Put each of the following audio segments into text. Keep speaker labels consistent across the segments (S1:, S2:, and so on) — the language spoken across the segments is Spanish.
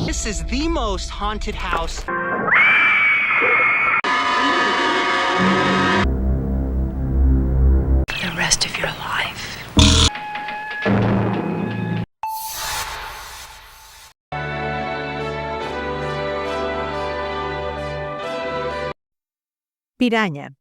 S1: This is the most haunted house.
S2: For the rest of your life.
S3: Piraña.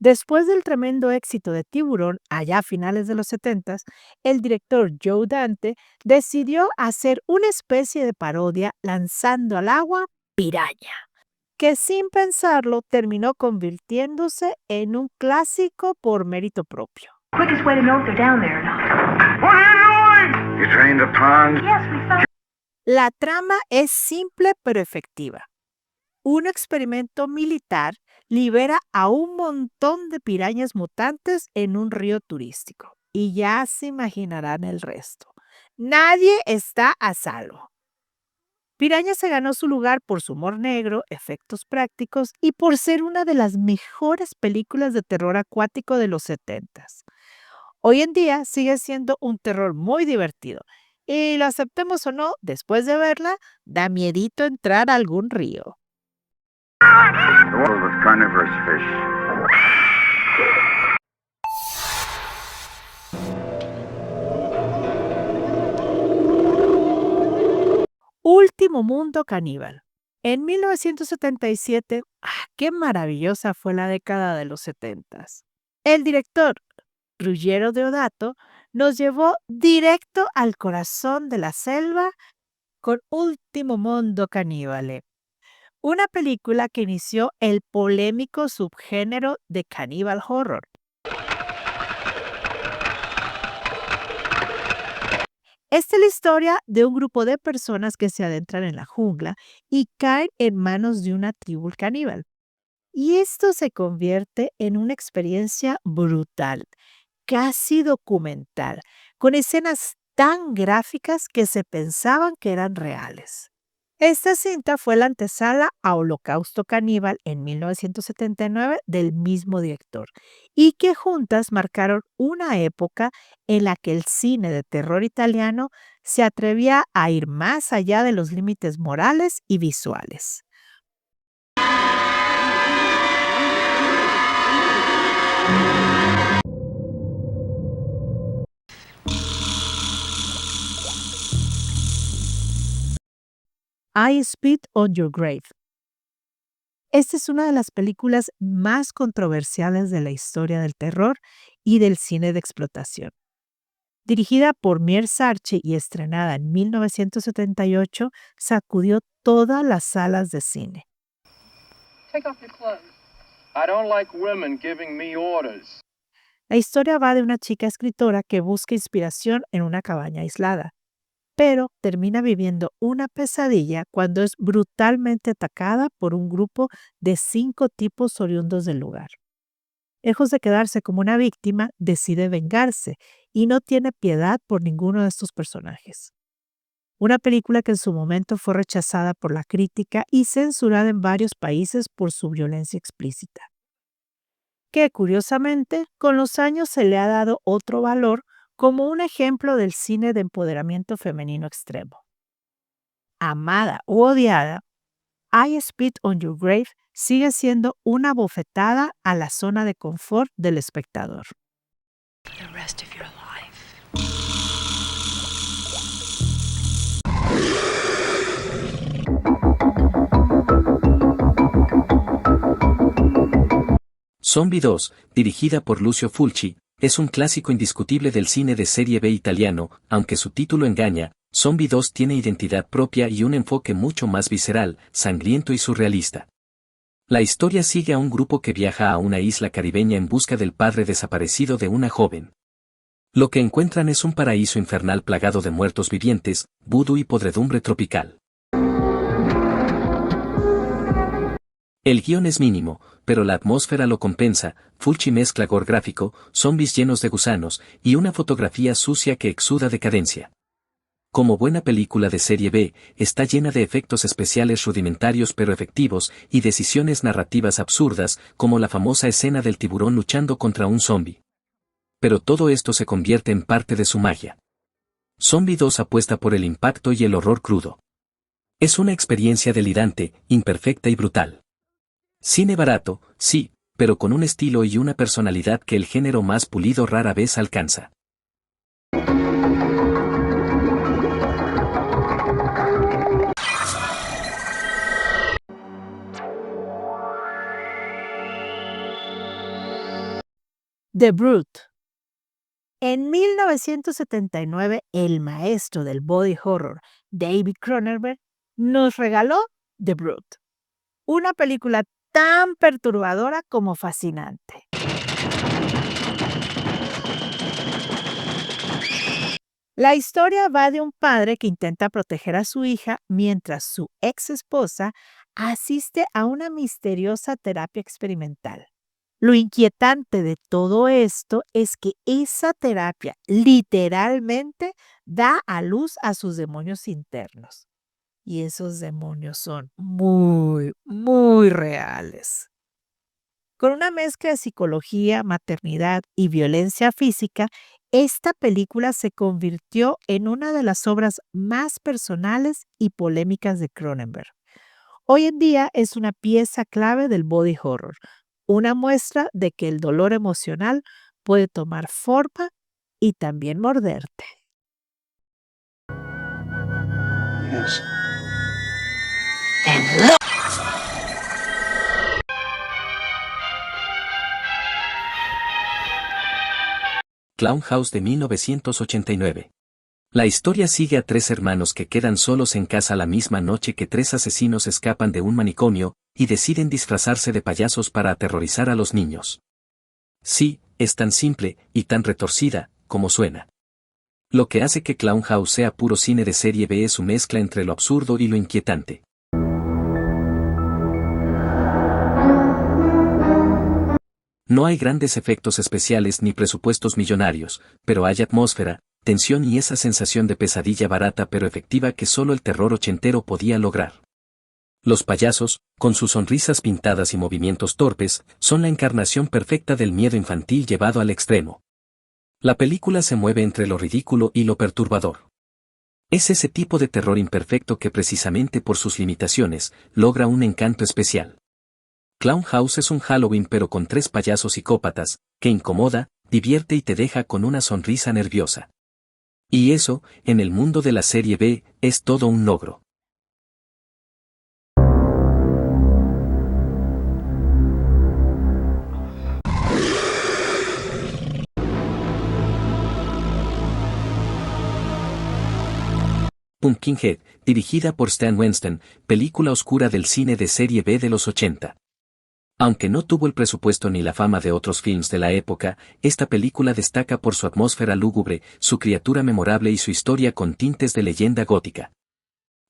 S3: Después del tremendo éxito de Tiburón, allá a finales de los 70, el director Joe Dante decidió hacer una especie de parodia lanzando al agua Piraña, que sin pensarlo terminó convirtiéndose en un clásico por mérito propio.
S4: Quickest way to know if they're down there or not.
S5: What are you doing? You drained the pond?
S4: Yes, we found.
S3: La trama es simple pero efectiva. Un experimento militar libera a un montón de pirañas mutantes en un río turístico. Y ya se imaginarán el resto. Nadie está a salvo. Piraña se ganó su lugar por su humor negro, efectos prácticos y por ser una de las mejores películas de terror acuático de los 70s. Hoy en día sigue siendo un terror muy divertido. Y lo aceptemos o no, después de verla, da miedito entrar a algún río.
S5: The world of carnivorous fish.
S3: Último mundo caníbal. En 1977, qué maravillosa fue la década de los 70s. El director Ruggero Deodato nos llevó directo al corazón de la selva con Último mundo caníbale. Una película que inició el polémico subgénero de caníbal horror. Esta es la historia de un grupo de personas que se adentran en la jungla y caen en manos de una tribu caníbal. Y esto se convierte en una experiencia brutal, casi documental, con escenas tan gráficas que se pensaban que eran reales. Esta cinta fue la antesala a Holocausto Caníbal en 1979 del mismo director y que juntas marcaron una época en la que el cine de terror italiano se atrevía a ir más allá de los límites morales y visuales. I Spit on Your Grave. Esta es una de las películas más controversiales de la historia del terror y del cine de explotación. Dirigida por Mier Sarchi y estrenada en 1978, sacudió todas las salas de cine.
S6: Take off your clothes. I don't like women giving me orders.
S3: La historia va de una chica escritora que busca inspiración en una cabaña aislada, pero termina viviendo una pesadilla cuando es brutalmente atacada por un grupo de 5 tipos oriundos del lugar. Lejos de quedarse como una víctima, decide vengarse y no tiene piedad por ninguno de estos personajes. Una película que en su momento fue rechazada por la crítica y censurada en varios países por su violencia explícita. Que, curiosamente, con los años se le ha dado otro valor como un ejemplo del cine de empoderamiento femenino extremo. Amada u odiada, I Spit on Your Grave sigue siendo una bofetada a la zona de confort del espectador.
S2: For the rest of your life.
S7: Zombie 2, dirigida por Lucio Fulci, es un clásico indiscutible del cine de serie B italiano, aunque su título engaña. Zombie 2 tiene identidad propia y un enfoque mucho más visceral, sangriento y surrealista. La historia sigue a un grupo que viaja a una isla caribeña en busca del padre desaparecido de una joven. Lo que encuentran es un paraíso infernal plagado de muertos vivientes, vudú y podredumbre tropical. El guión es mínimo, pero la atmósfera lo compensa. Fulci mezcla gore gráfico, zombies llenos de gusanos, y una fotografía sucia que exuda decadencia. Como buena película de serie B, está llena de efectos especiales rudimentarios pero efectivos y decisiones narrativas absurdas, como la famosa escena del tiburón luchando contra un zombie. pero todo esto se convierte en parte de su magia. Zombie 2 apuesta por el impacto y el horror crudo. Es una experiencia delirante, imperfecta y brutal. Cine barato, sí, pero con un estilo y una personalidad que el género más pulido rara vez alcanza.
S3: The Brute. En 1979, el maestro del body horror, David Cronenberg, nos regaló The Brute, una película tan perturbadora como fascinante. La historia va de un padre que intenta proteger a su hija mientras su ex esposa asiste a una misteriosa terapia experimental. Lo inquietante de todo esto es que esa terapia literalmente da a luz a sus demonios internos. Y esos demonios son muy, muy reales. Con una mezcla de psicología, maternidad y violencia física, esta película se convirtió en una de las obras más personales y polémicas de Cronenberg. Hoy en día es una pieza clave del body horror, una muestra de que el dolor emocional puede tomar forma y también morderte.
S5: Yes.
S2: Then look.
S7: Clown House de 1989. La historia sigue a tres hermanos que quedan solos en casa la misma noche que tres asesinos escapan de un manicomio y deciden disfrazarse de payasos para aterrorizar a los niños. Sí, es tan simple y tan retorcida como suena. Lo que hace que Clown House sea puro cine de serie B es su mezcla entre lo absurdo y lo inquietante. No hay grandes efectos especiales ni presupuestos millonarios, pero hay atmósfera, tensión y esa sensación de pesadilla barata pero efectiva que solo el terror ochentero podía lograr. Los payasos, con sus sonrisas pintadas y movimientos torpes, son la encarnación perfecta del miedo infantil llevado al extremo. La película se mueve entre lo ridículo y lo perturbador. Es ese tipo de terror imperfecto que precisamente por sus limitaciones, logra un encanto especial. Clown House es un Halloween pero con tres payasos psicópatas, que incomoda, divierte y te deja con una sonrisa nerviosa. Y eso, en el mundo de la serie B, es todo un logro. Pumpkinhead, dirigida por Stan Winston, película oscura del cine de serie B de los 80. Aunque no tuvo el presupuesto ni la fama de otros films de la época, esta película destaca por su atmósfera lúgubre, su criatura memorable y su historia con tintes de leyenda gótica.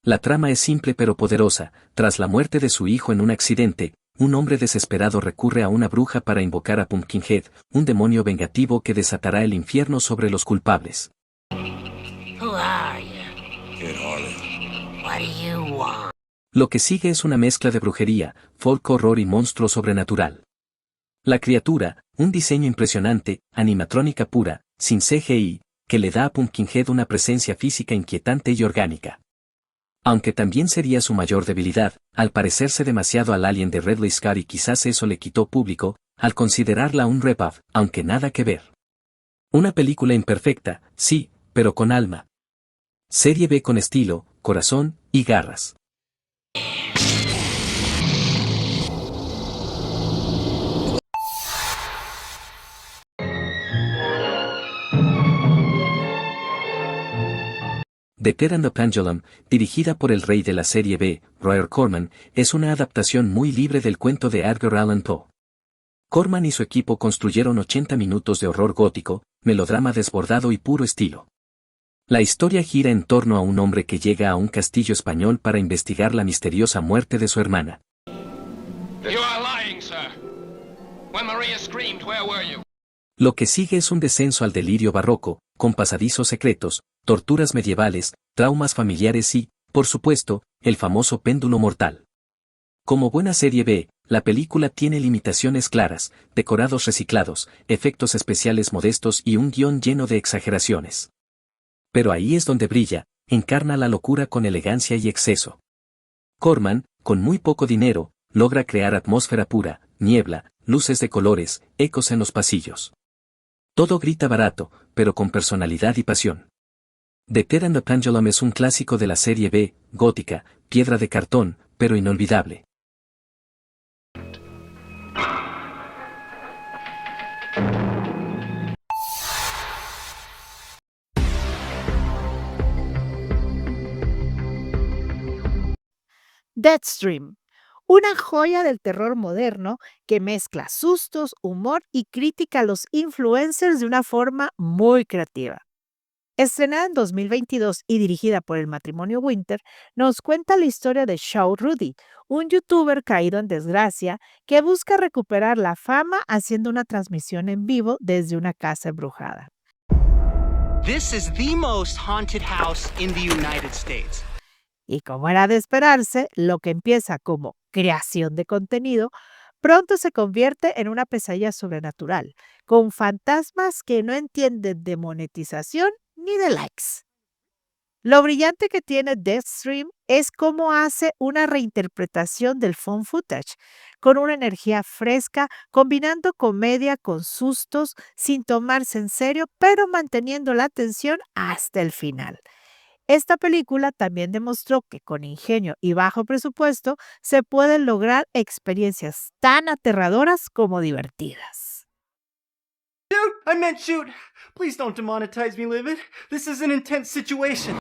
S7: La trama es simple pero poderosa. Tras la muerte de su hijo en un accidente, un hombre desesperado recurre a una bruja para invocar a Pumpkinhead, un demonio vengativo que desatará el infierno sobre los culpables.
S2: Who are you?
S5: Kid Harley.
S2: What do you want?
S7: Lo que sigue es una mezcla de brujería, folk horror y monstruo sobrenatural. La criatura, un diseño impresionante, animatrónica pura, sin CGI, que le da a Pumpkinhead una presencia física inquietante y orgánica. Aunque también sería su mayor debilidad, al parecerse demasiado al Alien de Ridley Scott y quizás eso le quitó público, al considerarla un rip-off, aunque nada que ver. Una película imperfecta, sí, pero con alma. Serie B con estilo, corazón y garras. The Cat and the Pendulum, dirigida por el rey de la serie B, Roger Corman, es una adaptación muy libre del cuento de Edgar Allan Poe. Corman y su equipo construyeron 80 minutos de horror gótico, melodrama desbordado y puro estilo. La historia gira en torno a un hombre que llega a un castillo español para investigar la misteriosa muerte de su hermana.
S6: You are lying, sir. When Maria screamed, where were you?
S7: Lo que sigue es un descenso al delirio barroco, con pasadizos secretos, torturas medievales, traumas familiares y, por supuesto, el famoso péndulo mortal. Como buena serie B, La película tiene limitaciones claras, decorados reciclados, efectos especiales modestos y un guión lleno de exageraciones. Pero ahí es donde brilla, encarna la locura con elegancia y exceso. Corman, con muy poco dinero, logra crear atmósfera pura, niebla, luces de colores, ecos en los pasillos. Todo grita barato, pero con personalidad y pasión. The Ted and the Pendulum es un clásico de la serie B, gótica, piedra de cartón, pero inolvidable.
S3: Deadstream, una joya del terror moderno que mezcla sustos, humor y crítica a los influencers de una forma muy creativa. Estrenada en 2022 y dirigida por el matrimonio Winter, nos cuenta la historia de Shaw Rudy, un youtuber caído en desgracia que busca recuperar la fama haciendo una transmisión en vivo desde una casa embrujada.
S1: This is the most haunted house in the United States.
S3: Y como era de esperarse, lo que empieza como creación de contenido, pronto se convierte en una pesadilla sobrenatural, con fantasmas que no entienden de monetización ni de likes. Lo brillante que tiene Deadstream es cómo hace una reinterpretación del found footage, con una energía fresca, combinando comedia con sustos, sin tomarse en serio, pero manteniendo la atención hasta el final. Esta película también demostró que con ingenio y bajo presupuesto se pueden lograr experiencias tan aterradoras como divertidas.
S8: Dude, I meant shoot. Please don't demonetize me, Livid. This is an intense situation.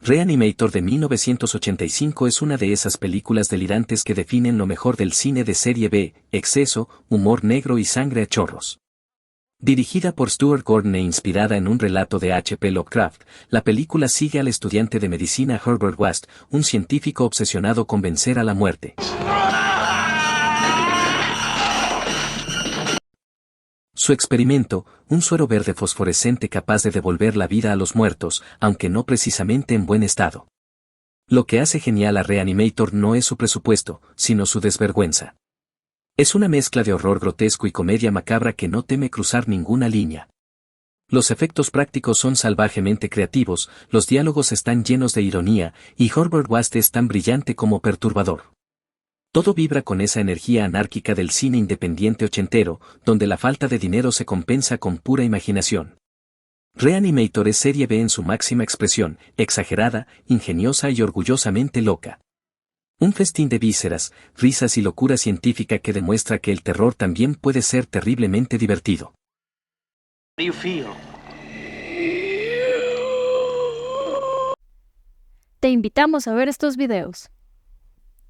S7: Reanimator de 1985 es una de esas películas delirantes que definen lo mejor del cine de serie B, exceso, humor negro y sangre a chorros. Dirigida por Stuart Gordon e inspirada en un relato de H.P. Lovecraft, la película sigue al estudiante de medicina Herbert West, un científico obsesionado con vencer a la muerte. Su experimento, un suero verde fosforescente capaz de devolver la vida a los muertos, aunque no precisamente en buen estado. Lo que hace genial a Reanimator no es su presupuesto, sino su desvergüenza. Es una mezcla de horror grotesco y comedia macabra que no teme cruzar ninguna línea. Los efectos prácticos son salvajemente creativos, los diálogos están llenos de ironía, y Herbert West es tan brillante como perturbador. Todo vibra con esa energía anárquica del cine independiente ochentero, donde la falta de dinero se compensa con pura imaginación. Reanimator es serie B en su máxima expresión, exagerada, ingeniosa y orgullosamente loca. Un festín de vísceras, risas y locura científica que demuestra que el terror también puede ser terriblemente divertido.
S8: How do you feel?
S9: Te invitamos a ver estos videos.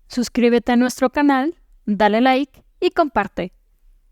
S9: Suscríbete a nuestro canal, dale like y comparte.